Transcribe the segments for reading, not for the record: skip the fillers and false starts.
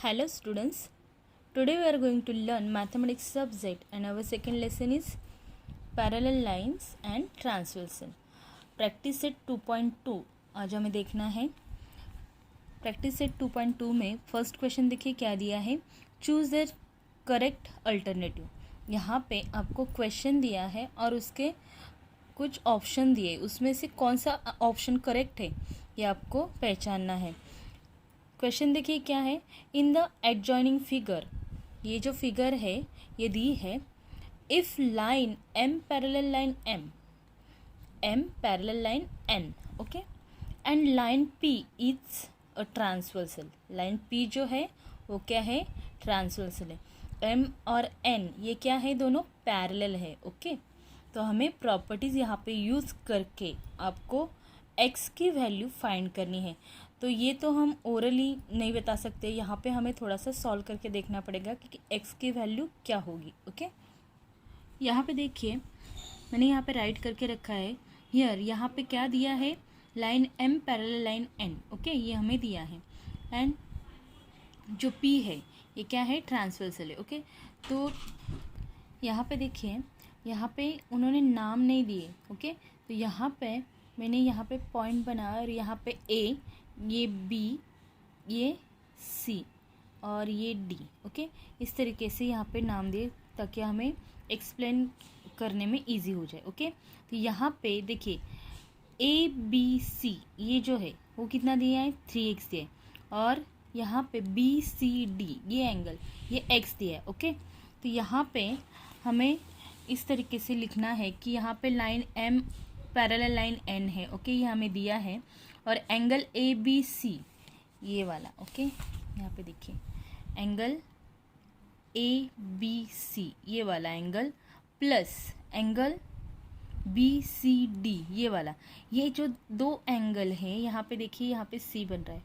Hello students, today we are going to learn mathematics subject and our second lesson is parallel lines and transversal. Practice set 2.2 आज हमें देखना है। Practice set 2.2 में first question देखिए क्या दिया है, चूज़ द करेक्ट अल्टरनेटिव। यहाँ पे आपको क्वेश्चन दिया है और उसके कुछ ऑप्शन दिए, उसमें से कौन सा ऑप्शन करेक्ट है ये आपको पहचानना है। क्वेश्चन देखिए क्या है, इन द एडजॉइनिंग फिगर, ये जो फिगर है ये दी है, if line M parallel line M parallel line N, okay, and line P is a transversal. Line P जो है वो क्या है, ट्रांसवर्सल है। एम और एन ये क्या है, दोनों पैरेलल है, ओके। तो हमें प्रॉपर्टीज़ यहाँ पे यूज़ करके आपको एक्स की वैल्यू फाइंड करनी है। तो ये तो हम ओरली नहीं बता सकते, यहाँ पे हमें थोड़ा सा सॉल्व करके देखना पड़ेगा कि एक्स की वैल्यू क्या होगी, ओके। यहाँ पे देखिए मैंने यहाँ पे राइट करके रखा है हियर, यहाँ पे क्या दिया है, line M parallel line N, okay, ये हमें दिया है। एंड जो पी है ये क्या है, ट्रांसवर्सल है, ओके। तो यहाँ पे देखिए, यहाँ पे उन्होंने नाम नहीं दिए, ओके। तो यहाँ पे मैंने यहाँ पे पॉइंट बनाया और यहाँ पे ए, ये बी, ये सी और ये डी, ओके। इस तरीके से यहाँ पे नाम दिए ताकि हमें एक्सप्लेन करने में इजी हो जाए, ओके। तो यहाँ पे देखिए ए बी सी ये जो है वो कितना दिया है, 3x दिया है, और यहाँ पे बी सी डी ये एंगल ये x दिया है, ओके। तो यहाँ पे हमें इस तरीके से लिखना है कि यहाँ पे line m parallel line n है, ओके, ये हमें दिया है, और एंगल ए बी सी ये वाला, ओके। यहाँ पे देखिए एंगल ए बी सी ये वाला angle plus angle B C D ये वाला, ये जो दो एंगल है यहाँ पे देखिए, यहाँ पे सी बन रहा है,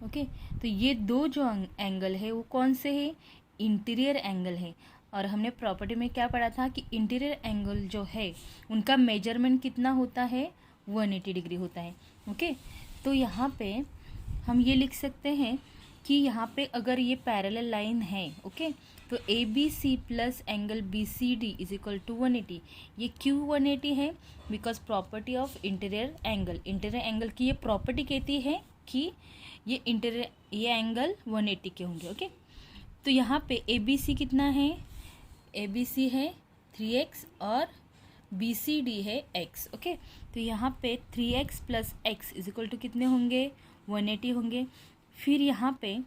ओके। तो ये दो जो एंगल है वो कौन से है, इंटीरियर एंगल है। और हमने प्रॉपर्टी में क्या पढ़ा था कि इंटीरियर एंगल जो है उनका मेजरमेंट कितना होता है, 180 डिग्री होता है, ओके। तो यहाँ पे हम ये लिख सकते हैं कि यहाँ पे अगर ये पैरेलल लाइन है, ओके, तो A B C plus angle B C D is equal to 180। ये क्यों 180 है, because property of interior angle की ये प्रॉपर्टी कहती है कि ये एंगल 180 के होंगे, ओके। तो यहाँ पे ए बी सी कितना है, ए बी सी है 3x और बी सी डी है x, ओके। तो यहाँ पे 3x plus X is equal to कितने होंगे, 180 होंगे। फिर यहाँ पे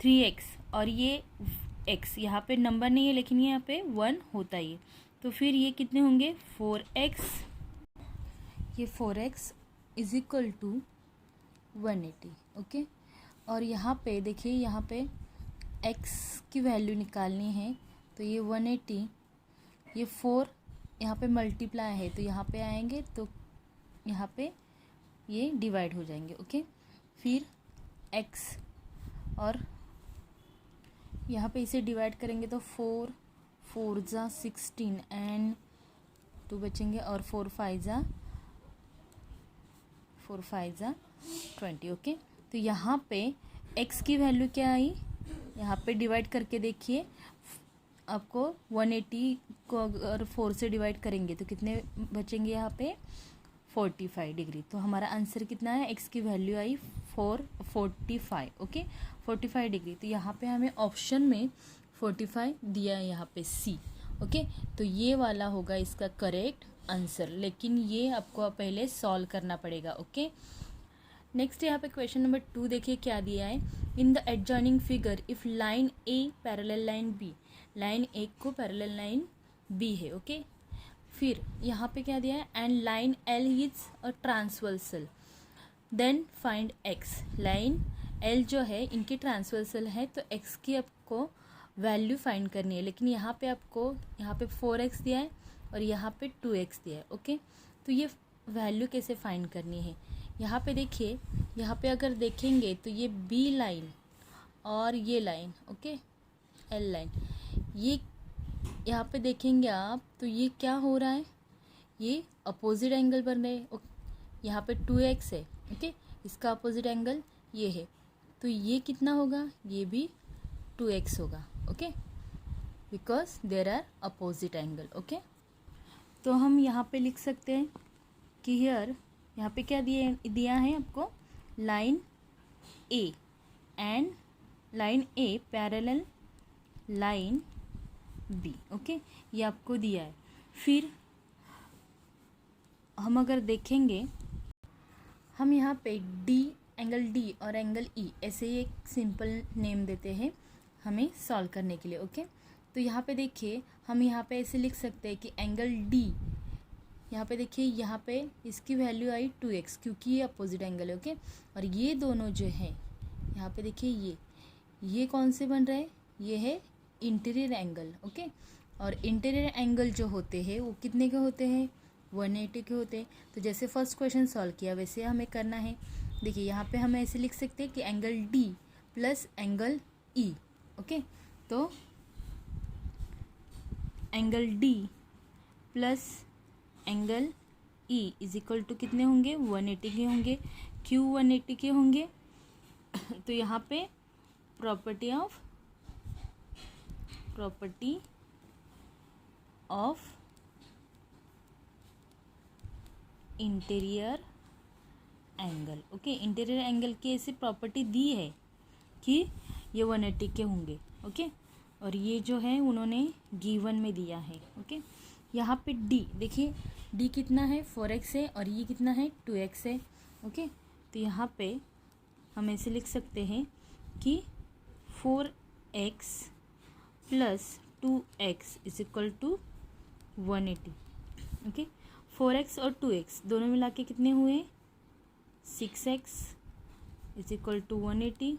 3x और ये x, यहाँ पे नंबर नहीं है लेकिन यहाँ पे 1 होता ही है, तो फिर ये कितने होंगे, 4x, ये 4x is equal to 180, okay. और यहाँ पे देखिए, यहाँ पे x की वैल्यू निकालनी है, तो ये 180, ये 4 यहाँ पे मल्टीप्लाई है तो यहाँ पे आएंगे, तो यहाँ पे ये डिवाइड हो जाएंगे, ओके। फिर x और यहाँ पे इसे डिवाइड करेंगे तो 4 4 जा 16 एंड 2 बचेंगे, और 4 5 जा 20, ओके। तो यहाँ पे x की वैल्यू क्या आई, यहाँ पे डिवाइड करके देखिए आपको 180 को अगर 4 से डिवाइड करेंगे तो कितने बचेंगे, यहाँ पे 45 डिग्री। तो हमारा आंसर कितना है, x की वैल्यू आई 45, ओके, 45 डिग्री। तो यहाँ पे हमें ऑप्शन में 45 दिया है, यहाँ पे सी, ओके। तो ये वाला होगा इसका करेक्ट आंसर, लेकिन ये आपको पहले सॉल्व करना पड़ेगा, ओके। नेक्स्ट यहाँ पे क्वेश्चन नंबर 2 देखिए क्या दिया है, in the adjoining figure if line A parallel line B, line a को पैरेलल लाइन बी है, ओके। फिर यहाँ पे क्या दिया है, and line L is a transversal, then find x. Line l जो है इनकी ट्रांसवर्सल है, तो एक्स की आपको वैल्यू फाइंड करनी है, लेकिन यहाँ पे आपको यहाँ पे 4x दिया है और यहाँ पे 2x दिया है, ओके। तो ये वैल्यू कैसे फाइंड करनी है, यहाँ पे देखिए, यहाँ पे अगर देखेंगे तो ये बी लाइन और ये लाइन, ओके, एल लाइन, ये यहाँ पे देखेंगे आप तो ये क्या हो रहा है, ये अपोजिट एंगल बन रहे हैं, यहाँ पे 2x है, ओके, इसका अपोजिट एंगल ये है, तो ये कितना होगा, ये भी 2x होगा, okay, because there are opposite angle, okay. तो हम यहाँ पे लिख सकते हैं कि हियर यहाँ पे क्या दिया है आपको, line A and line A parallel line B, okay, ये आपको दिया है। फिर हम अगर देखेंगे, हम यहाँ पे डी, एंगल डी और एंगल ई ऐसे ही एक सिंपल नेम देते हैं हमें सॉल्व करने के लिए, ओके। तो यहाँ पे देखिए, हम यहाँ पे ऐसे लिख सकते हैं कि एंगल डी, यहाँ पे देखिए, यहाँ पे इसकी वैल्यू आई 2x क्योंकि ये अपोजिट एंगल है, ओके। और ये दोनों जो है यहाँ पे देखिए, ये कौन से बन रहे हैं, ये है इंटीरियर एंगल, ओके। और इंटीरियर एंगल जो होते हैं वो कितने के होते हैं, 180 के होते हैं। तो जैसे फर्स्ट क्वेश्चन सॉल्व किया वैसे हमें करना है। देखिए यहाँ पे हम ऐसे लिख सकते हैं कि angle D plus angle e, okay. तो angle D plus angle e is equal to कितने होंगे, 180 के होंगे। क्यों 180 के होंगे, तो यहाँ पे property of interior angle, okay. Interior angle की ऐसी प्रॉपर्टी दी है कि ये 180 के होंगे, ओके। और ये जो है उन्होंने गिवन में दिया है, ओके। यहाँ पे डी देखिए, डी कितना है, 4x है, और ये कितना है, 2x है, ओके। तो यहाँ पे हम ऐसे लिख सकते हैं कि 4x plus 2x is equal to 180, okay. 4x और 2x दोनों मिला के कितने हुए, 6x इज इक्वल टू 180।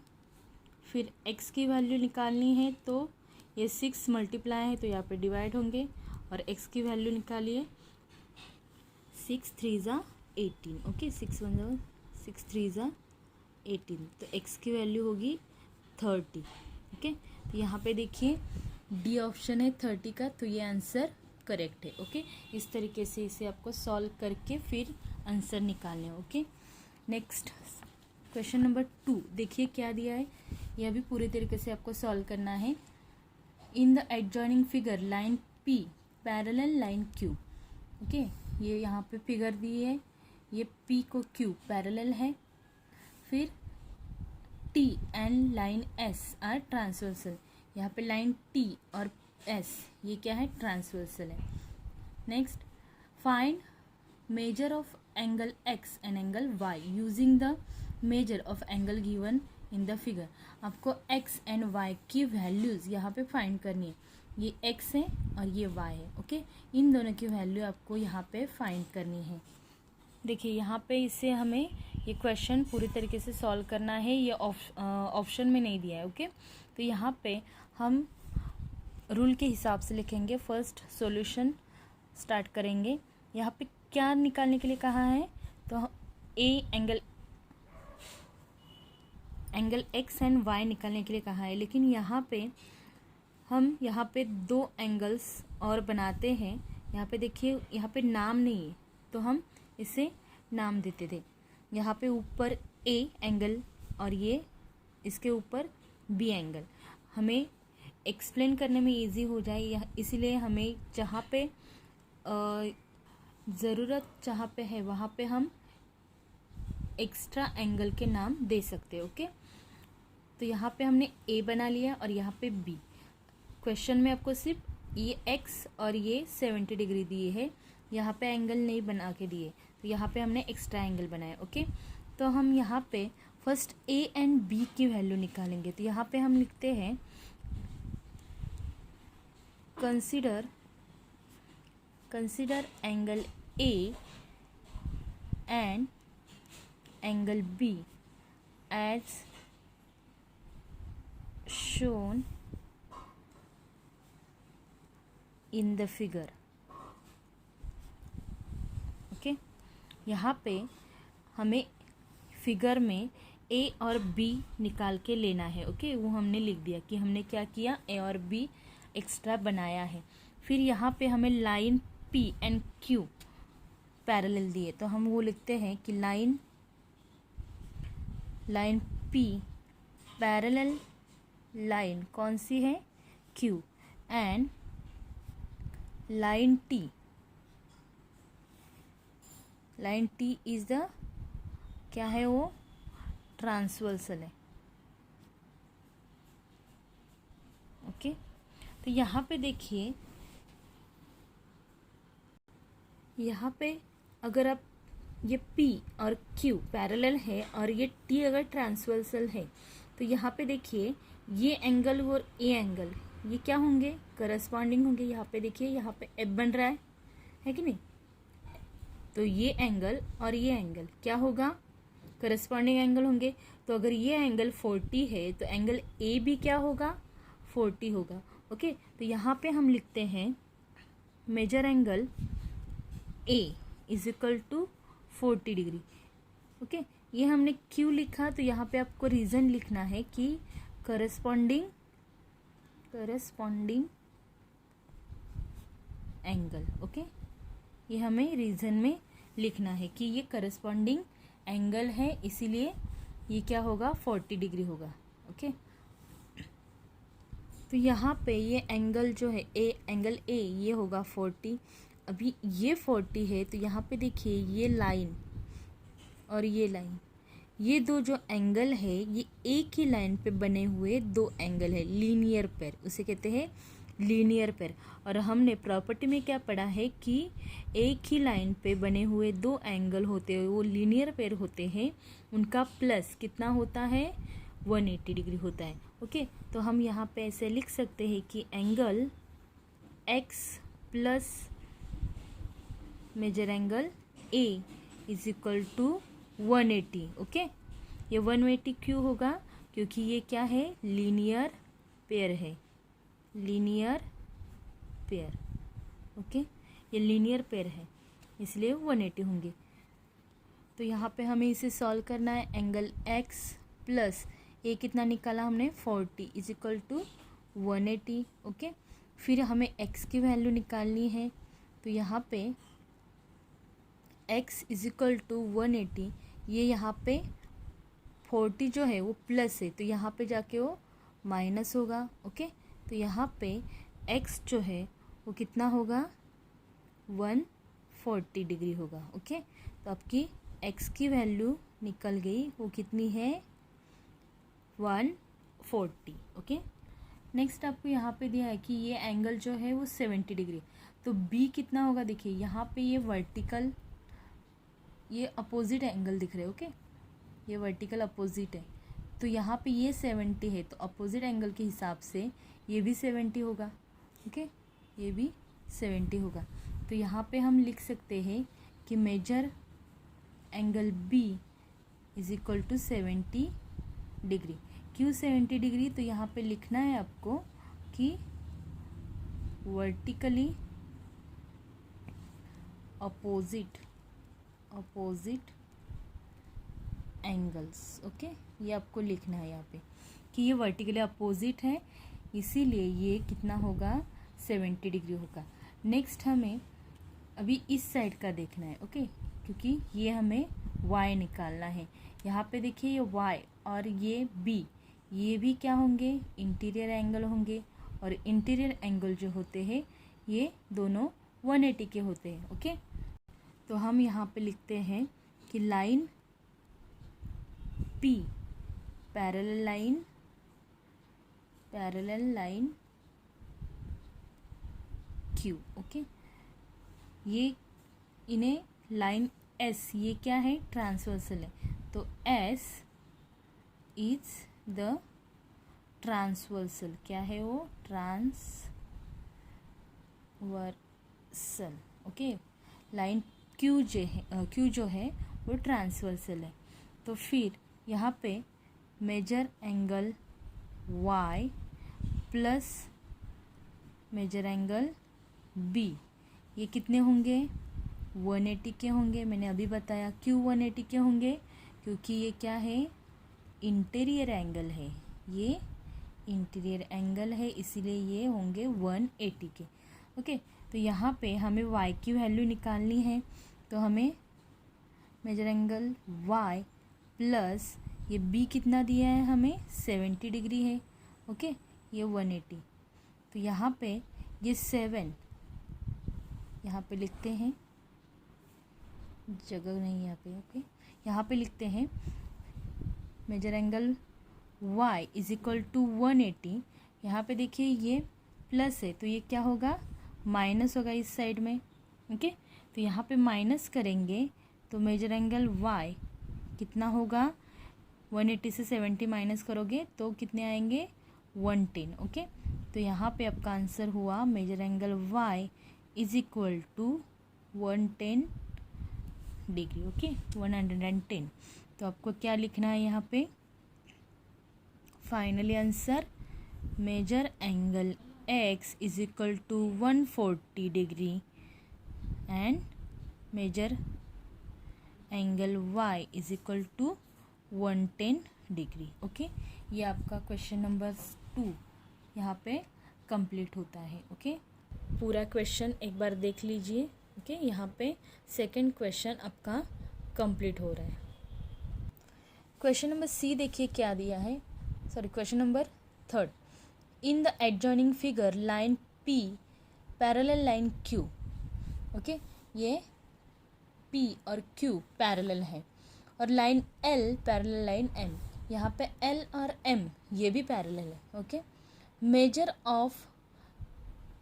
फिर x की वैल्यू निकालनी है तो ये 6 मल्टीप्लाई है तो यहाँ पे डिवाइड होंगे, और x की वैल्यू निकालिए, 6 3 ज़ा 18, ओके। 6 1 ज़ा 6 3 ज़ा 18, तो x की वैल्यू होगी 30, ओके। तो यहाँ पे देखिए डी ऑप्शन है 30 का, तो ये आंसर करेक्ट है, ओके। इस तरीके से इसे आपको सॉल्व करके फिर आंसर निकालने, ओके। नेक्स्ट क्वेश्चन नंबर 2 देखिए क्या दिया है, यह भी पूरी तरीके से आपको सॉल्व करना है। In the adjoining figure line P parallel line Q, okay. ये यहाँ पे फिगर दी है, ये P को Q पैरेलल है। फिर T and line S are transversal, यहाँ पे लाइन T और S ये क्या है, ट्रांसवर्सल है। Next, find measure of angle X and angle Y using the measure of angle given in the figure. आपको X एंड Y की values यहाँ पे फाइंड करनी है। ये X है और ये Y है, ओके। इन दोनों की वैल्यू आपको यहाँ पे फाइंड करनी है। देखिए यहाँ पे इसे हमें ये क्वेश्चन पूरी तरीके से सॉल्व करना है, ये ऑप्शन में नहीं दिया है, ओके। तो यहाँ पे हम रूल के हिसाब से लिखेंगे। फर्स्ट सॉल्यूशन स्टार्ट करेंगे। यहाँ पे क्या निकालने के लिए कहा है, तो एंगल X एंड Y निकालने के लिए कहा है, लेकिन यहाँ पे दो एंगल्स और बनाते हैं। यहाँ पे देखिए, यहाँ पे नाम नहीं है तो हम इसे नाम देते थे। यहाँ पे ऊपर A एंगल और ये इसके ऊपर B एंगल, हमें एक्सप्लेन करने में इजी हो जाए, इसीलिए हमें जहाँ पे ज़रूरत जहाँ पे है वहाँ पे हम एक्स्ट्रा एंगल के नाम दे सकते हैं, ओके। तो यहाँ पे हमने A बना लिया और यहाँ पे B। क्वेश्चन में आपको सिर्फ ये X और ये 70 डिग्री दिए है, यहाँ पे एंगल नहीं बना के दिए, तो यहाँ पे हमने एक्स्ट्रा एंगल बनाया, ओके। तो हम यहाँ पे फर्स्ट A एंड B की वैल्यू निकालेंगे। तो यहाँ पे हम लिखते हैं consider angle A and angle B as shown in the figure, okay. यहाँ पे हमें फिगर में A और B निकाल के लेना है, ओके। वो हमने लिख दिया कि हमने क्या किया, A और B एक्स्ट्रा बनाया है। फिर यहाँ पे हमें line P and Q parallel दिए, तो हम वो लिखते हैं कि लाइन P पैरेलल लाइन कौन सी है, Q, and line T is the क्या है वो, ट्रांसवर्सल है। ओके, तो यहाँ पे देखिए, यहाँ पे अगर आप ये P और Q पैरेलल है और ये T अगर ट्रांसवर्सल है, तो यहाँ पे देखिए ये एंगल और ये एंगल ये क्या होंगे, करस्पॉन्डिंग होंगे। यहाँ पे देखिए, यहाँ पे F बन रहा है कि नहीं, तो ये एंगल और ये एंगल क्या होगा, करस्पॉन्डिंग एंगल होंगे। तो अगर ये एंगल 40 है तो एंगल A भी क्या होगा, 40 होगा। ओके, तो यहाँ पे हम लिखते हैं measure angle A is equal to 40 degree. Okay, ये हमने क्यों लिखा, तो यहाँ पे आपको रीज़न लिखना है कि करस्पॉन्डिंग एंगल। ओके, ये हमें रीज़न में लिखना है कि ये करस्पॉन्डिंग एंगल है, इसीलिए ये क्या होगा, 40 डिग्री होगा। ओके, तो यहाँ पे ये एंगल जो है एंगल ए ये होगा 40। अभी ये 40 है, तो यहाँ पे देखिए ये लाइन और ये लाइन, ये दो जो एंगल है ये एक ही लाइन पे बने हुए दो एंगल है, लीनियर पेयर, उसे कहते हैं लीनियर पेयर। और हमने प्रॉपर्टी में क्या पढ़ा है कि एक ही लाइन पे बने हुए दो एंगल होते हैं वो लीनियर पेयर होते हैं, उनका प्लस कितना होता है, 180 डिग्री होता है। ओके, तो हम यहाँ पे ऐसे लिख सकते हैं कि angle x plus measure angle A is equal to 180। Okay, ये 180 क्यों होगा, क्योंकि ये क्या है, लीनियर पेयर है, लीनियर पेयर। ओके, ये लीनियर पेयर है इसलिए 180 होंगे। तो यहाँ पे हमें इसे सॉल्व करना है, एंगल x प्लस ए कितना निकाला हमने, 40 इज इक्वल टू 180। ओके, फिर हमें x की वैल्यू निकालनी है, तो यहाँ पे x इज इक्वल टू 180, ये यहाँ पे 40 जो है वो प्लस है, तो यहाँ पे जाके वो माइनस होगा। ओके, तो यहाँ पे x जो है वो कितना होगा, 140 डिग्री होगा। ओके, तो आपकी x की वैल्यू निकल गई, वो कितनी है, 140। ओके, नेक्स्ट आपको यहाँ पे दिया है कि ये एंगल जो है वो 70 डिग्री, तो B कितना होगा, देखिए यहाँ पे ये वर्टिकल, ये अपोजिट एंगल दिख रहे हैं। ओके, ये वर्टिकल अपोजिट है, तो यहाँ पे ये 70 है, तो अपोजिट एंगल के हिसाब से ये भी 70 होगा। ओके, ये भी 70 होगा। तो यहाँ पे हम लिख सकते हैं कि measure angle B is equal to 70 degree. क्यों 70 डिग्री, तो यहाँ पे लिखना है आपको कि वर्टिकली अपोजिट एंगल्स। ओके, ये आपको लिखना है यहाँ पे कि ये वर्टिकली अपोजिट है, इसीलिए ये कितना होगा, 70 डिग्री होगा। नेक्स्ट हमें अभी इस साइड का देखना है। ओके, क्योंकि ये हमें y निकालना है। यहाँ पे देखिए ये y और ये b, ये भी क्या होंगे, इंटीरियर एंगल होंगे, और इंटीरियर एंगल जो होते हैं ये दोनों 180 के होते हैं। ओके, तो हम यहाँ पे लिखते हैं कि line P parallel line Q। Okay, ये इन्हें लाइन S, ये क्या है, ट्रांसवर्सल है, तो S इज द ट्रांसवर्सल, क्या है वो, ट्रांसवर्सल। ओके, लाइन Q जो है वो ट्रांसवर्सल है। तो फिर यहाँ पे measure angle Y plus measure angle B, ये कितने होंगे, 180 के होंगे। मैंने अभी बताया क्यों 180 के होंगे, क्योंकि ये क्या है, इंटीरियर एंगल है, ये इंटीरियर एंगल है, इसीलिए ये होंगे 180 के। ओके, तो यहाँ पे हमें y की वैल्यू निकालनी है, तो हमें मेजर एंगल y प्लस ये b कितना दिया है हमें, 70 डिग्री है। ओके, ये 180। तो यहाँ पे ये 7 यहाँ पे लिखते हैं, जगह नहीं यहाँ पे, ओके। यहाँ पे लिखते हैं measure angle y is equal to 180। यहाँ पे देखिए ये प्लस है तो ये क्या होगा, माइनस होगा इस साइड में, ओके। तो यहाँ पे माइनस करेंगे तो मेजर एंगल y कितना होगा, 180 से 70 माइनस करोगे तो कितने आएंगे, 110, ओके। तो यहाँ पे आपका आंसर हुआ measure angle y is equal to 110 degree, okay, 110। तो आपको क्या लिखना है यहाँ पे, finally answer measure angle x is equal to 140 degree and measure angle y is equal to 110 degree, okay. ये आपका क्वेश्चन नंबर 2 यहाँ पे कंप्लीट होता है, ओके। पूरा क्वेश्चन एक बार देख लीजिए, ओके। यहाँ पे सेकंड क्वेश्चन आपका कंप्लीट हो रहा है। क्वेश्चन नंबर सी देखिए क्या दिया है, sorry question number 3। In the adjoining figure line P parallel line Q, okay. ये P और Q पैरेलल है और line L parallel line M, यहाँ पे L और M ये भी पैरेलल है, okay. Measure of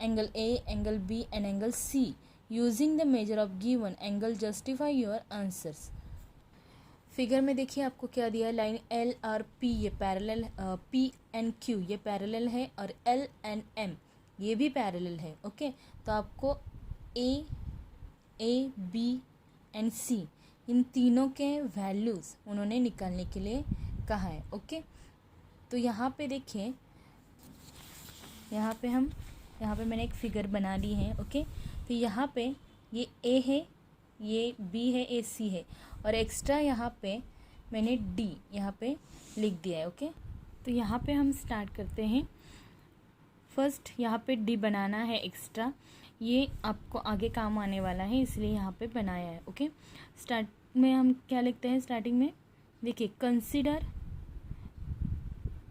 angle A, angle B and angle C using the measure of given angle, justify your answers. Figure में देखिए आपको क्या दिया है, लाइन L और P ये पैरेलल, P एंड Q ये पैरेलल है और L एंड M ये भी पैरेलल है, ओके। तो आपको A, B एंड C इन तीनों के वैल्यूज़ उन्होंने निकालने के लिए कहा है, ओके। तो यहाँ पे देखिए, यहाँ पे मैंने एक फिगर बना ली है, ओके। तो यहाँ पे ये A है, ये B है, ये C है और एक्स्ट्रा यहाँ पे मैंने D यहाँ पे लिख दिया है, ओके। तो यहाँ पे हम स्टार्ट करते हैं। फर्स्ट यहाँ पे D बनाना है एक्स्ट्रा, ये आपको आगे काम आने वाला है इसलिए यहाँ पे बनाया है, ओके। स्टार्ट में हम क्या लिखते हैं, स्टार्टिंग में देखिए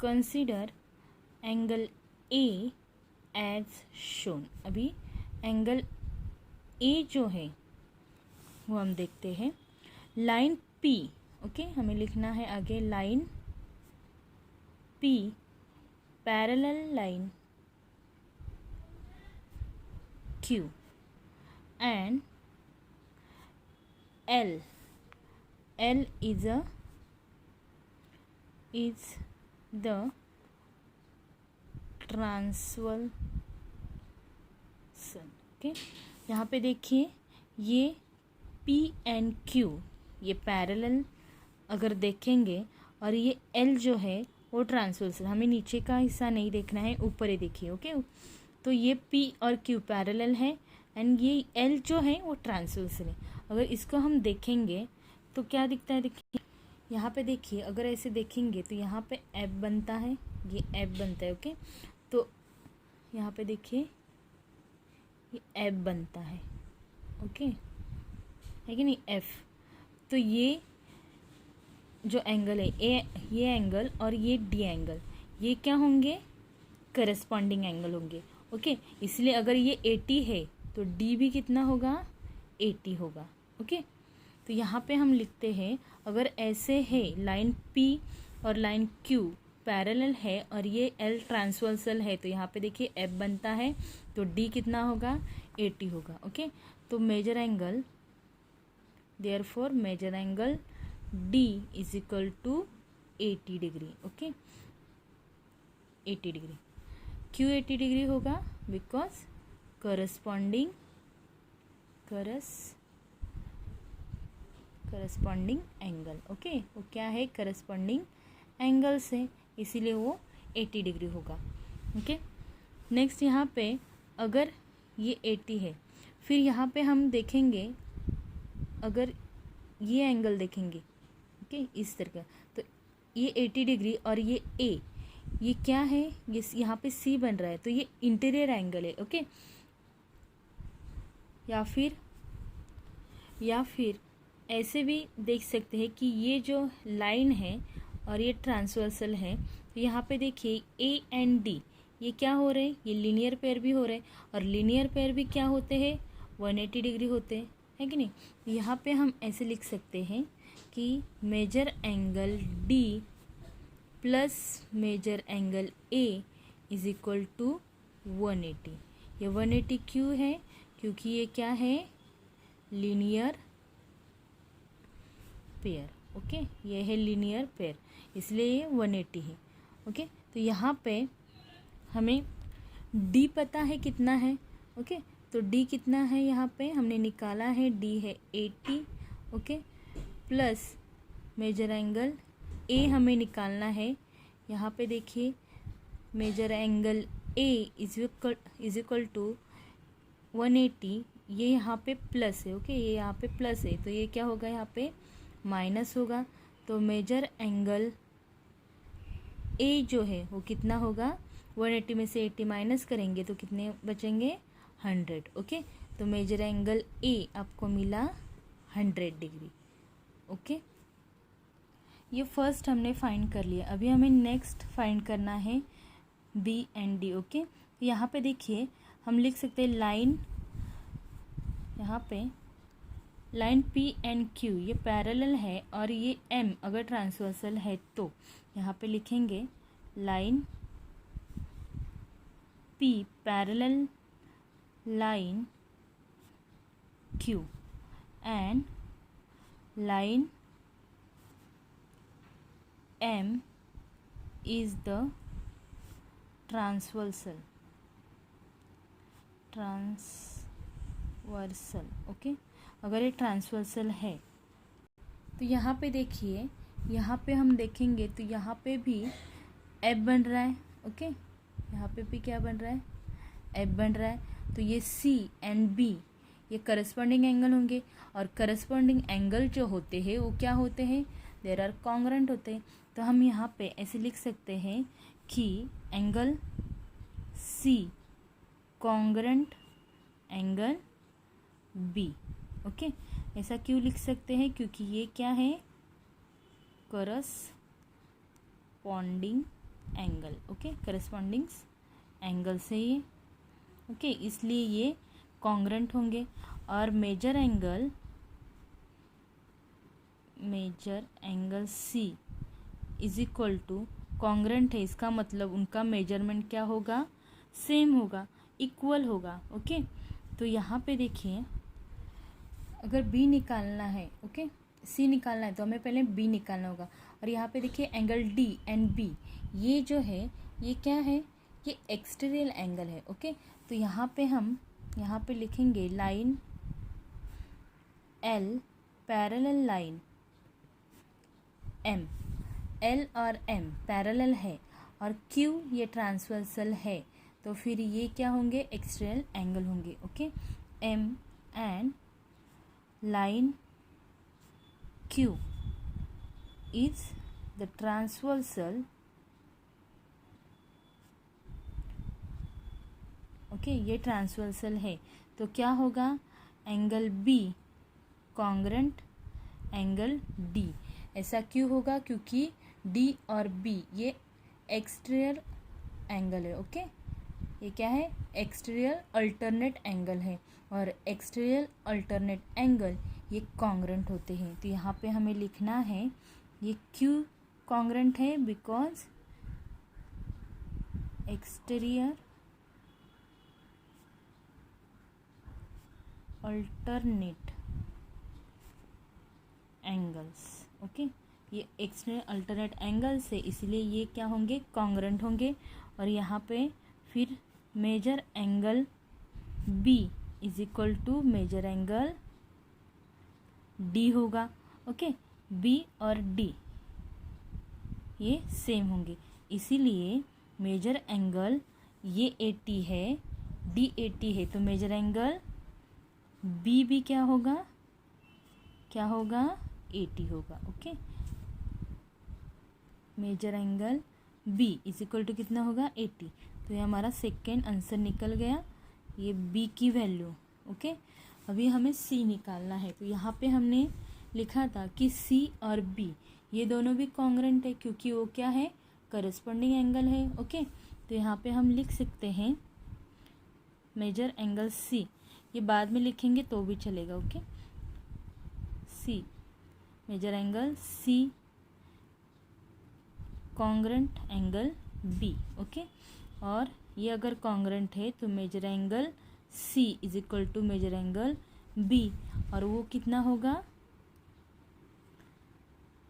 consider angle A as shown. अभी एंगल A जो है वो हम देखते हैं, लाइन P, ओके। हमें लिखना है आगे line P parallel line Q and L is the transversal, okay. यहाँ पे देखिए ये P एंड Q ये पैरेलल अगर देखेंगे और ये L जो है वो ट्रांसवर्सल, हमें नीचे का हिस्सा नहीं देखना है, ऊपर ही देखिए, ओके। तो ये P और Q पैरेलल है एंड ये L जो है वो ट्रांसवर्सल है। अगर इसको हम देखेंगे तो क्या दिखता है, देखिए यहाँ पे देखिए, अगर ऐसे देखेंगे तो यहाँ पे F बनता है, ये F बनता है, ओके। तो यहाँ पे देखिए ये F बनता है, ओके, है कि नहीं, F। तो ये जो एंगल है ये एंगल और ये D एंगल ये क्या होंगे, करस्पॉन्डिंग एंगल होंगे, ओके। इसलिए अगर ये 80 है तो D भी कितना होगा, 80 होगा, ओके। तो यहाँ पे हम लिखते हैं, अगर ऐसे है लाइन P और लाइन Q पैरेलल है और ये L ट्रांसवर्सल है तो यहाँ पे देखिए F बनता है तो D कितना होगा, 80 होगा, ओके। तो major angle, therefore measure angle D is equal to 80 degree, okay, 80 degree. क्यों 80 डिग्री होगा, बिकॉज करस्पॉन्डिंग एंगल, ओके। वो क्या है, करस्पॉन्डिंग एंगल से, इसीलिए वो 80 डिग्री होगा, ओके। नेक्स्ट यहाँ पे अगर ये 80 है, फिर यहाँ पे हम देखेंगे, अगर ये एंगल देखेंगे, ओके, इस तरह का, तो ये 80 डिग्री और ये A ये क्या है, ये यहाँ पे C बन रहा है तो ये इंटीरियर एंगल है, ओके। या फिर ऐसे भी देख सकते हैं कि ये जो लाइन है और ये ट्रांसवर्सल है तो यहाँ पे देखिए ए एंड डी ये क्या हो रहे हैं, ये लीनियर पेयर भी हो रहे हैं, और लीनियर पेयर भी क्या होते हैं, 180 डिग्री होते हैं, है कि नहीं। तो यहाँ पे हम ऐसे लिख सकते हैं कि measure angle D plus measure angle A is equal to 180। ये 180 क्यों है, क्योंकि ये क्या है, लीनियर पेयर। ओके, ये है लीनियर पेयर, इसलिए ये 180 है। ओके, तो यहाँ पे हमें d पता है कितना है। ओके, तो d कितना है, यहाँ पे हमने निकाला है, d है 80। Okay, plus measure angle a हमें निकालना है। यहाँ पे देखिए measure angle a is equal to 180, ये यहाँ पे प्लस है। ओके, ये यहाँ पे प्लस है, तो ये क्या होगा, यहाँ पे माइनस होगा। तो मेजर एंगल a जो है वो कितना होगा, 180 में से 80 माइनस करेंगे तो कितने बचेंगे, 100। ओके, तो मेजर एंगल a आपको मिला 100 डिग्री। ओके, ये फर्स्ट हमने फाइंड कर लिया। अभी हमें नेक्स्ट फाइंड करना है b एंड d। ओके, यहाँ पे देखिए हम लिख सकते हैं लाइन, यहाँ पे लाइन p एंड q ये पैरेलल है, और ये m अगर ट्रांसवर्सल है तो यहाँ पे लिखेंगे line p parallel line q and line m is the transversal। Okay, अगर ये ट्रांसवर्सल है तो यहाँ पे देखिए, यहाँ पे हम देखेंगे तो यहाँ पे भी एफ बन रहा है। ओके, यहाँ पे भी क्या बन रहा है, एफ बन रहा है। तो ये सी एंड बी ये करस्पॉन्डिंग एंगल होंगे, और करस्पॉन्डिंग एंगल जो होते हैं वो क्या होते हैं, देयर आर कॉन्ग्रेंट होते हैं। तो हम यहाँ पे ऐसे लिख सकते हैं कि एंगल सी कॉन्ग्रेंट एंगल बी। ओके, ऐसा क्यों लिख सकते हैं, क्योंकि ये क्या है, corresponding angle. Okay, corresponding angle से ये, ओके, इसलिए ये कॉन्ग्रेंट होंगे। और measure angle C is equal to congruent है, इसका मतलब उनका मेजरमेंट क्या होगा, सेम होगा, इक्वल होगा। ओके, तो यहाँ पे देखिए अगर b निकालना है, ओके, c निकालना है तो हमें पहले b निकालना होगा। और यहाँ पे देखिए एंगल d एंड b ये जो है ये क्या है, ये एक्सटीरियर एंगल है। ओके, तो यहाँ पे हम यहाँ पे लिखेंगे line l parallel line m, l और m पैरेलल है, और q ये ट्रांसवर्सल है, तो फिर ये क्या होंगे, एक्सटीरियर एंगल होंगे। Okay, m and line q is the transversal. Okay, ये ट्रांसवर्सल है, तो क्या होगा, angle b congruent angle d। ऐसा क्यों होगा, क्योंकि d और b ये एक्सटीरियर एंगल है। ओके, ये क्या है, एक्सटीरियर अल्टरनेट एंगल है, और एक्सटीरियर अल्टरनेट एंगल ये कॉन्ग्रेंट होते हैं। तो यहाँ पे हमें लिखना है ये क्यों कॉन्ग्रेंट है, because exterior alternate angles. Okay, ये एक्सटर्नल अल्टरनेट एंगल्स है, इसलिए ये क्या होंगे, कॉन्ग्रेंट होंगे। और यहाँ पे फिर measure angle b is equal to major angle d होगा। ओके, b और d ये सेम होंगे, इसीलिए मेजर एंगल ये 80 है, d 80 है, तो मेजर एंगल b भी क्या होगा, 80 होगा। Okay, measure angle b is equal to कितना होगा, 80। तो ये हमारा सेकेंड आंसर निकल गया, ये b की वैल्यू। ओके, अभी हमें c निकालना है। तो यहाँ पे हमने लिखा था कि c और b ये दोनों भी कॉन्ग्रेंट है, क्योंकि वो क्या है, करस्पॉन्डिंग एंगल है। ओके, तो यहाँ पे हम लिख सकते हैं मेजर एंगल सी, ये बाद में लिखेंगे तो भी चलेगा। ओके, सी, मेजर एंगल सी कॉन्ग्रेंट एंगल बी। ओके, और ये अगर कॉन्ग्रेंट है तो major angle C is equal to major angle b, और वो कितना होगा,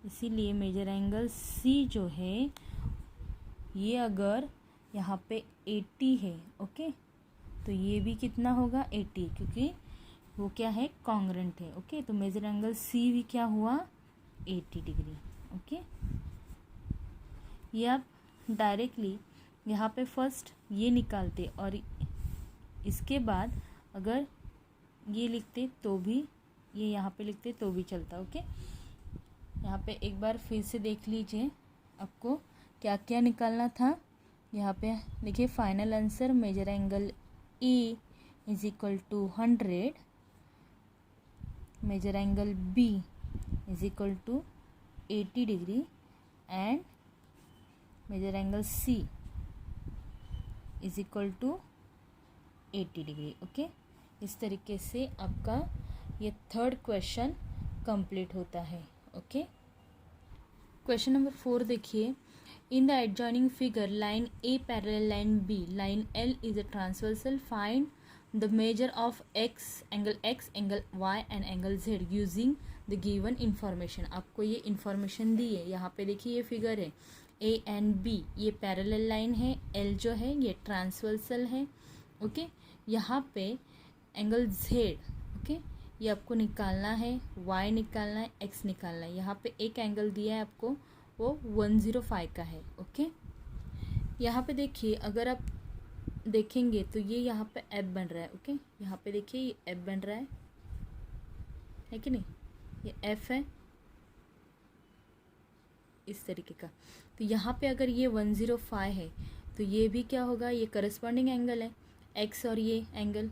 इसीलिए मेजर एंगल सी जो है ये अगर यहाँ पे 80 है, ओके, तो ये भी कितना होगा 80, क्योंकि वो क्या है, कॉन्ग्रेंट है। ओके, तो मेजर एंगल सी भी क्या हुआ 80 डिग्री। ओके, ये आप डायरेक्टली यहाँ पे फर्स्ट ये निकालते और इसके बाद अगर ये लिखते तो भी, ये यहाँ पे लिखते तो भी चलता। ओके, यहाँ पे एक बार फिर से देख लीजिए आपको क्या क्या निकालना था। यहाँ पे देखिए final answer measure angle A is equal to 100, measure angle B is equal to 80 degree and measure angle C is equal to 80 degree. Okay, इस तरीके से आपका ये थर्ड क्वेश्चन कंप्लीट होता है। ओके, क्वेश्चन नंबर 4 देखिए, in the adjoining figure line A parallel line B, line L is a transversal, find the measure of X, angle Y and angle Z using the given information. आपको ये information दी है। यहाँ पे देखिए ये figure है, A and B ये parallel line है, एल जो है ये ट्रांसवर्सल है। ओके, यहाँ पे एंगल जेड, ओके, ये आपको निकालना है, वाई निकालना है, एक्स निकालना है। यहाँ पे एक एंगल दिया है आपको, वो 105 का है। ओके, यहाँ पे देखिए अगर आप देखेंगे तो ये यहाँ पे एफ बन रहा है। ओके, यहाँ पे देखिए ये एफ बन रहा है कि नहीं, ये एफ है इस तरीके का। तो यहाँ पे अगर ये 105 है तो ये भी क्या होगा, ये करस्पॉन्डिंग एंगल है, एक्स और ये एंगल।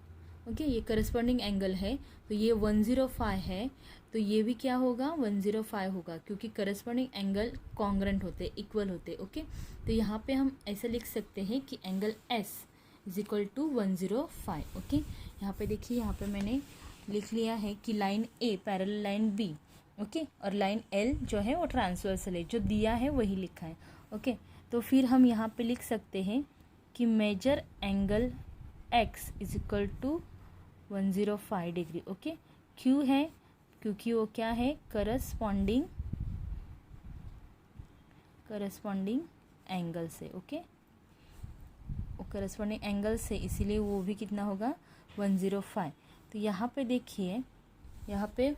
ओके, ये करस्पॉन्डिंग एंगल है, तो ये 105 है, तो ये भी क्या होगा 105 होगा, क्योंकि करस्पॉन्डिंग एंगल कॉन्ग्रेंट होते, इक्वल होते। ओके, तो यहाँ पे हम ऐसा लिख सकते हैं कि angle S is equal to 105। Okay, यहाँ पे देखिए, यहाँ पे मैंने लिख लिया है कि लाइन ए पैरेलल लाइन बी, ओके, और लाइन एल जो है वो ट्रांसवर्सल है, जो दिया है वही लिखा है। ओके, तो फिर हम यहाँ पे लिख सकते हैं कि measure angle X is equal to 105 degree. Okay, क्यों है, क्योंकि वो क्या है, करस्पॉन्डिंग एंगल से। ओके, वो करस्पॉन्डिंग एंगल से, इसीलिए वो भी कितना होगा 105। तो यहाँ पे देखिए, यहाँ पे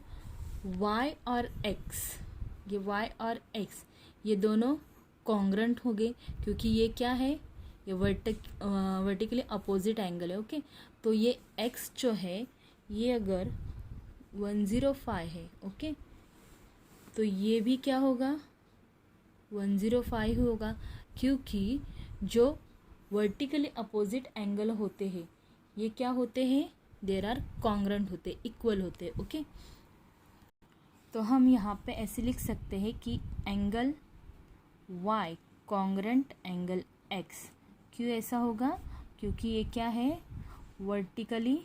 y और x, ये y और x ये दोनों कॉन्ग्रेंट हो गए, क्योंकि ये क्या है, ये वर्टिकली अपोजिट एंगल है। ओके, तो ये x जो है ये अगर 105 है, ओके, तो ये भी क्या होगा 105 होगा, क्योंकि जो वर्टिकली अपोजिट एंगल होते हैं ये क्या होते हैं, देर आर कॉन्ग्रेंट होते, इक्वल होते। ओके, तो हम यहाँ पे ऐसे लिख सकते हैं कि angle y congruent angle x। क्यों ऐसा होगा, क्योंकि ये क्या है, वर्टिकली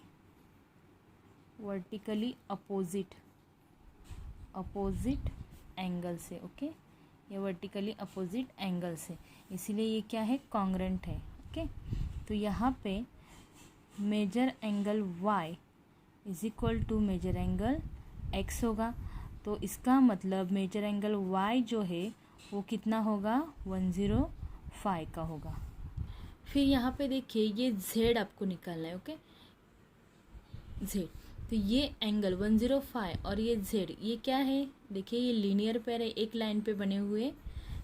अपोजिट एंगल से। ओके, ये वर्टिकली अपोजिट एंगल से, इसीलिए ये क्या है, कॉन्ग्रेंट है। ओके, तो यहाँ पे measure angle y is equal to major angle x होगा, तो इसका मतलब मेजर एंगल y जो है वो कितना होगा 105 का होगा। फिर यहाँ पे देखिए ये z आपको निकालना है। ओके, z, तो ये एंगल 105 और ये z ये क्या है, देखिए ये लीनियर पेयर है, एक लाइन पे बने हुए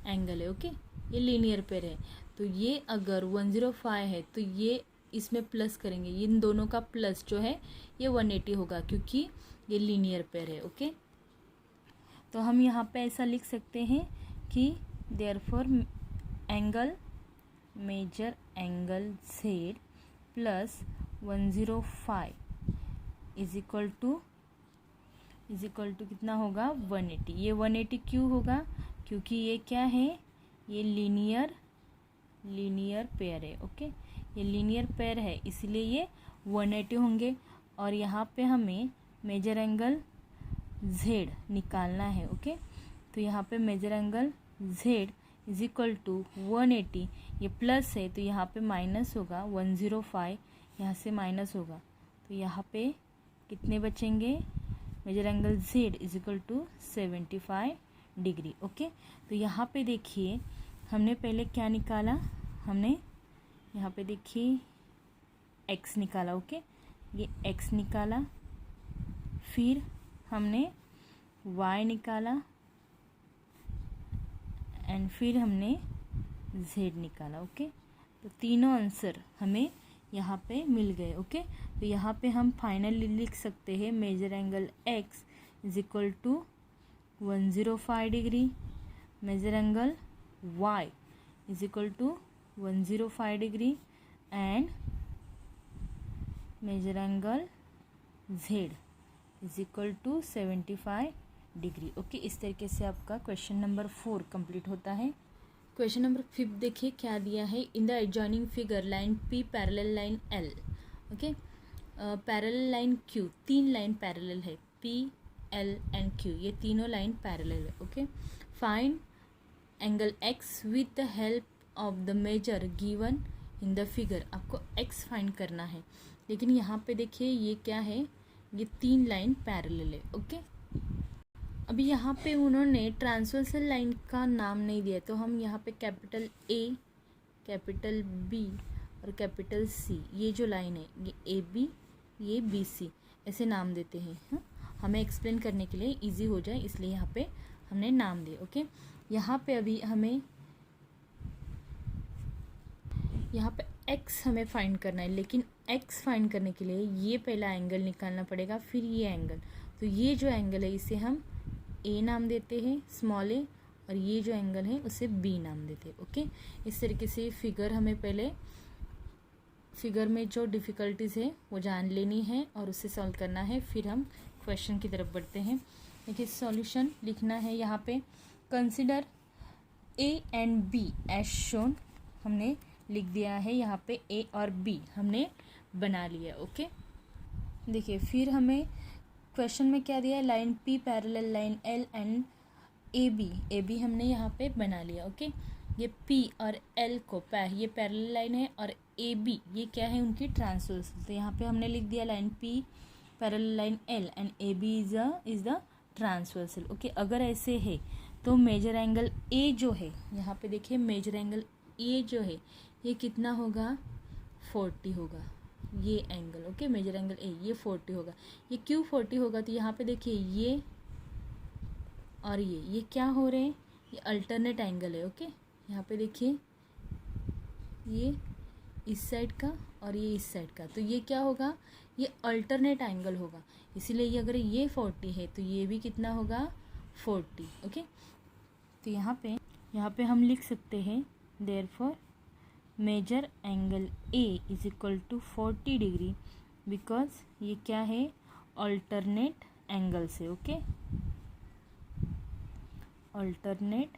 एंगल है। ओके, ये लीनियर पेयर है, तो ये अगर 105 है तो ये इसमें प्लस करेंगे, इन दोनों का प्लस जो है ये 180 होगा, क्योंकि ये लीनियर पेयर है। ओके, तो हम यहाँ पे ऐसा लिख सकते हैं कि therefore angle measure angle z plus 105 is equal to कितना होगा 180। ये 180 क्यों होगा, क्योंकि ये क्या है, ये लीनियर पेयर है। ओके, ये लीनियर पेयर है इसलिए ये 180 होंगे। और यहाँ पे हमें मेजर एंगल Z निकालना है। ओके, तो यहाँ पे measure angle Z is equal to 180, ये प्लस है तो यहाँ पे माइनस होगा 105, यहाँ से माइनस होगा तो यहाँ पे कितने बचेंगे, measure angle Z is equal to 75 degree. Okay, तो यहाँ पे देखिए हमने पहले क्या निकाला, हमने यहाँ पे देखिए x निकाला। ओके, ये x निकाला, फिर हमने y निकाला एंड फिर हमने z निकाला। ओके, तो तीनों आंसर हमें यहाँ पे मिल गए। ओके, तो यहाँ पे हम फाइनली लिख सकते हैं measure angle x is equal to 105 degree, measure angle y is equal to 105 degree and measure angle z is equal to 75 degree. Okay, इस तरीके से आपका क्वेश्चन नंबर 4 कंप्लीट होता है। क्वेश्चन नंबर 5 देखिए क्या दिया है, in the adjoining figure line P parallel line L। Okay, parallel line Q, 3 line parallel है, P L एंड Q, ये तीनों लाइन पैरेलल है। Okay, find angle x with the help of the measure given in the figure. आपको x find करना है, लेकिन यहाँ पे देखिए ये क्या है, ये 3 लाइन पैरेलल है। ओके, अभी यहाँ पे उन्होंने ट्रांसवर्सल लाइन का नाम नहीं दिया, तो हम यहाँ पे कैपिटल A, कैपिटल B और कैपिटल C, ये जो लाइन है ये AB, ये BC ऐसे नाम देते हैं। हाँ, हमें एक्सप्लेन करने के लिए इजी हो जाए इसलिए यहाँ पे हमने नाम दिए। ओके, यहाँ पे अभी हमें यहाँ पे x हमें फाइंड करना है, लेकिन x फाइंड करने के लिए ये पहला एंगल निकालना पड़ेगा, फिर ये एंगल। तो ये जो एंगल है इसे हम a नाम देते हैं, स्मॉल a, और ये जो एंगल है उसे b नाम देते हैं। ओके, इस तरीके से फिगर हमें पहले फिगर में जो डिफ़िकल्टीज़ है वो जान लेनी है और उसे सॉल्व करना है, फिर हम क्वेश्चन की तरफ बढ़ते हैं। देखिए सॉल्यूशन लिखना है यहाँ पे, consider a and b as shown, हमने लिख दिया है यहाँ पे a और b हमने बना लिया। ओके, देखिए फिर हमें क्वेश्चन में क्या दिया है, line P parallel line L and AB हमने यहाँ पे बना लिया। ओके, ये P और L को ये पैरेलल लाइन है और AB ये क्या है, उनकी ट्रांसवर्सल। तो यहाँ पे हमने लिख दिया line P parallel line L and AB is the transversal. Okay, अगर ऐसे है तो मेजर एंगल A जो है, यहाँ पे देखिए मेजर एंगल A जो है ये कितना होगा, 40 होगा ये angle. Okay, measure angle A ये 40 होगा, ये क्यों 40 होगा, तो यहाँ पे देखिए ये और ये क्या हो रहे हैं, ये अल्टरनेट एंगल है। ओके, यहाँ पे देखिए ये इस साइड का और ये इस साइड का, तो ये क्या होगा, ये अल्टरनेट एंगल होगा, इसीलिए ये अगर ये 40 है तो ये भी कितना होगा, 40। ओके, तो यहाँ पे हम लिख सकते हैं therefore measure angle A is equal to 40 degree, because ये क्या है, अल्टरनेट एंगल से। Okay, alternate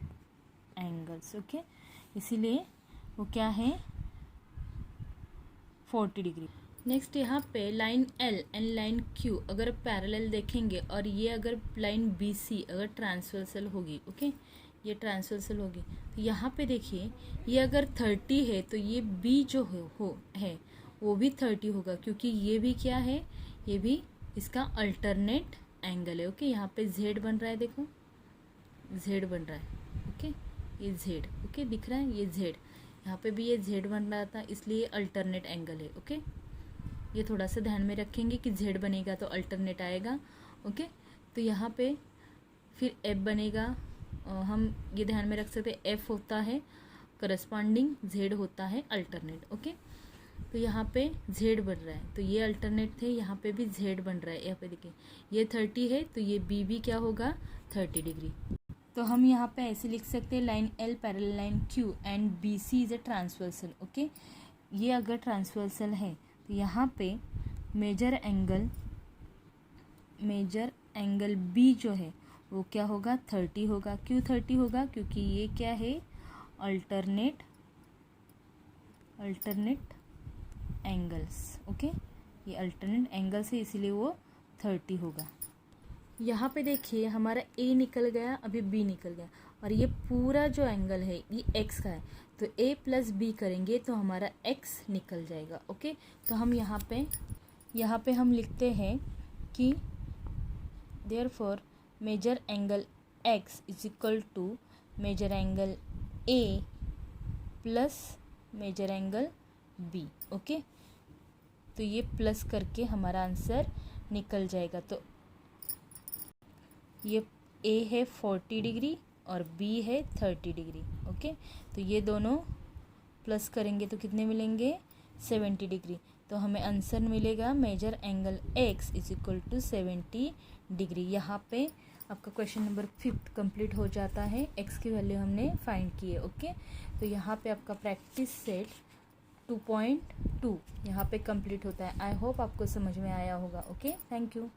angles. ओके, इसीलिए वो क्या है, 40 डिग्री। नेक्स्ट यहाँ पे line L and line Q अगर पैरेलल देखेंगे और ये अगर लाइन BC अगर ट्रांसवर्सल होगी, ओके ये ट्रांसवर्सल होगी, तो यहाँ पे देखिए ये अगर 30 है तो ये B जो है वो भी 30 होगा, क्योंकि ये भी क्या है, ये भी इसका अल्टरनेट एंगल है। ओके, यहाँ पे Z बन रहा है, देखो Z बन रहा है। ओके, ये Z, ओके दिख रहा है, ये Z, यहाँ पे भी ये Z बन रहा था, इसलिए अल्टरनेट एंगल है। ओके, ये थोड़ा सा ध्यान में रखेंगे कि Z बनेगा तो अल्टरनेट आएगा। ओके, तो यहाँ पे फिर F बनेगा, हम ये ध्यान में रख सकते हैं F होता है करस्पॉन्डिंग, Z होता है अल्टरनेट। ओके, तो यहाँ पे Z बन रहा है, तो ये अल्टरनेट थे, यहाँ पे भी Z बन रहा है। यहाँ पे देखिए ये 30 है तो ये B भी क्या होगा, 30 डिग्री। तो हम यहाँ पे ऐसे लिख सकते हैं line L parallel line Q and BC is a transversal. Okay, ये अगर ट्रांसवर्सल है तो यहाँ पे मेजर एंगल B जो है वो क्या होगा, 30 होगा। क्यों 30 होगा, क्योंकि ये क्या है, अल्टरनेट एंगल्स। ओके, ये अल्टरनेट एंगल्स है इसीलिए वो 30 होगा। यहाँ पे देखिए हमारा ए निकल गया, अभी बी निकल गया, और ये पूरा जो एंगल है ये एक्स का है, तो ए प्लस बी करेंगे तो हमारा एक्स निकल जाएगा। ओके, तो हम यहाँ पे हम लिखते हैं कि therefore measure angle X is equal to major angle A plus measure angle B. Okay, तो ये प्लस करके हमारा आंसर निकल जाएगा। तो ये ए है 40 डिग्री और बी है 30 डिग्री। ओके, तो ये दोनों प्लस करेंगे तो कितने मिलेंगे, 70 डिग्री। तो हमें आंसर मिलेगा measure angle X is equal to 70 degree. यहाँ पे आपका क्वेश्चन नंबर 5 कंप्लीट हो जाता है। एक्स की वैल्यू हमने फाइंड की है। ओके, तो यहाँ पे आपका प्रैक्टिस सेट 2.2 यहाँ पे कंप्लीट होता है। आई होप आपको समझ में आया होगा। Okay, thank you.